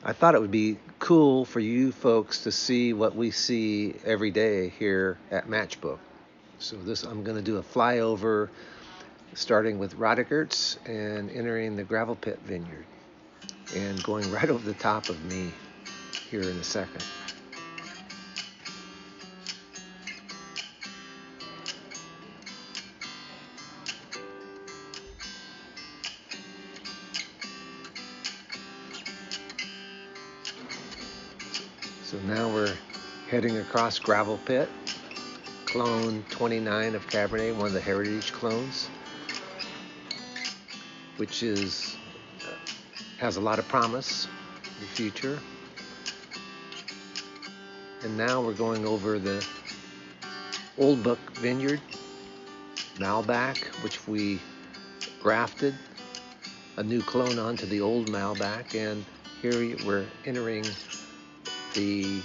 I thought it would be cool for you folks to see what we see every day here at Matchbook. So I'm going to do a flyover starting with Rodigert's and entering the Gravel Pit Vineyard and going right over the top of me here in a second. So now we're heading across Gravel Pit, clone 29 of Cabernet, one of the heritage clones, which has a lot of promise in the future. And now we're going over the Old Book Vineyard, Malbec, which we grafted a new clone onto the old Malbec, and here we're entering the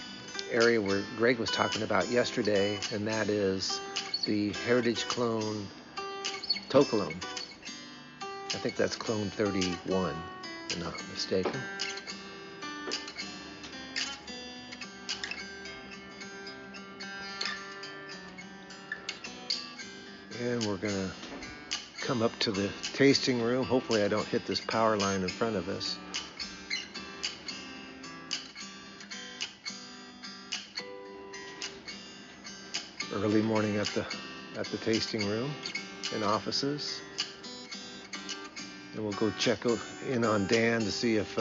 area where Greg was talking about yesterday, and that is the heritage clone To Cologne. I think that's clone 31, if I'm not mistaken. And we're gonna come up to the tasting room. Hopefully I don't hit this power line in front of us. Early morning at the tasting room and offices. And we'll go check in on Dan to see if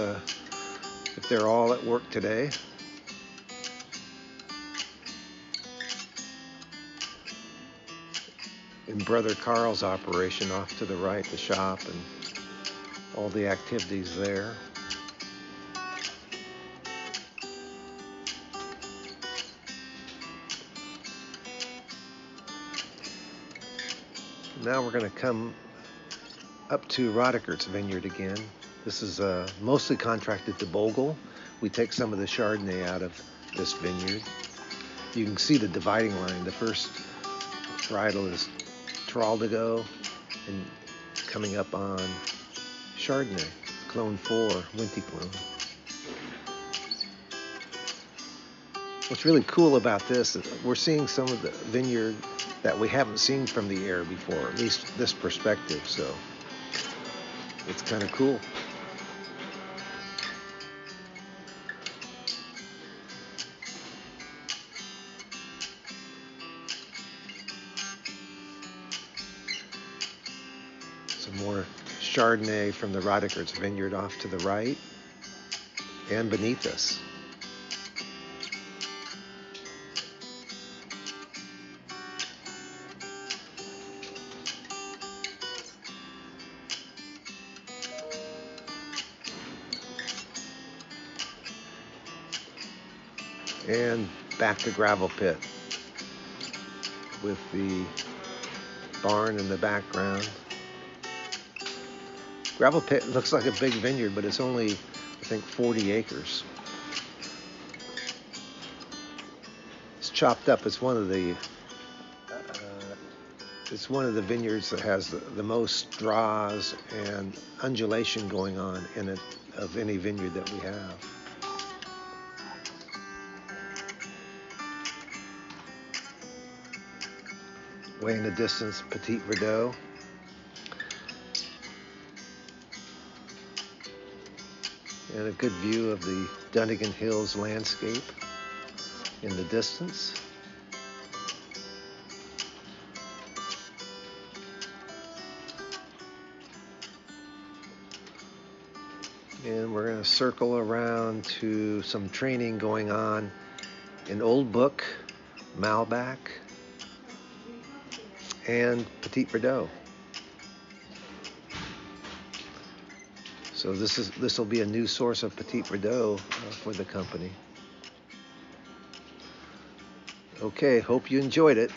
they're all at work today. And Brother Carl's operation off to the right, the shop and all the activities there. Now we're going to come up to Rodigert's vineyard again. This is mostly contracted to Bogle. We take some of the Chardonnay out of this vineyard. You can see the dividing line. The first varietal is Traldigo, and coming up on Chardonnay, clone 4, Winty clone. What's really cool about this is we're seeing some of the vineyard that we haven't seen from the air before, at least this perspective, so it's kind of cool. Some more Chardonnay from the Rodigert's vineyard off to the right and beneath us. And back to Gravel Pit with the barn in the background. Gravel Pit looks like a big vineyard, but it's only, I think, 40 acres. It's chopped up. It's one of the vineyards that has the most draws and undulation going on in it of any vineyard that we have. Way in the distance, Petit Verdot. And a good view of the Dunnigan Hills landscape in the distance. And we're going to circle around to some training going on in Old Book, Malbec, and Petit Verdot. So this will be a new source of Petit Verdot for the company. Okay, hope you enjoyed it.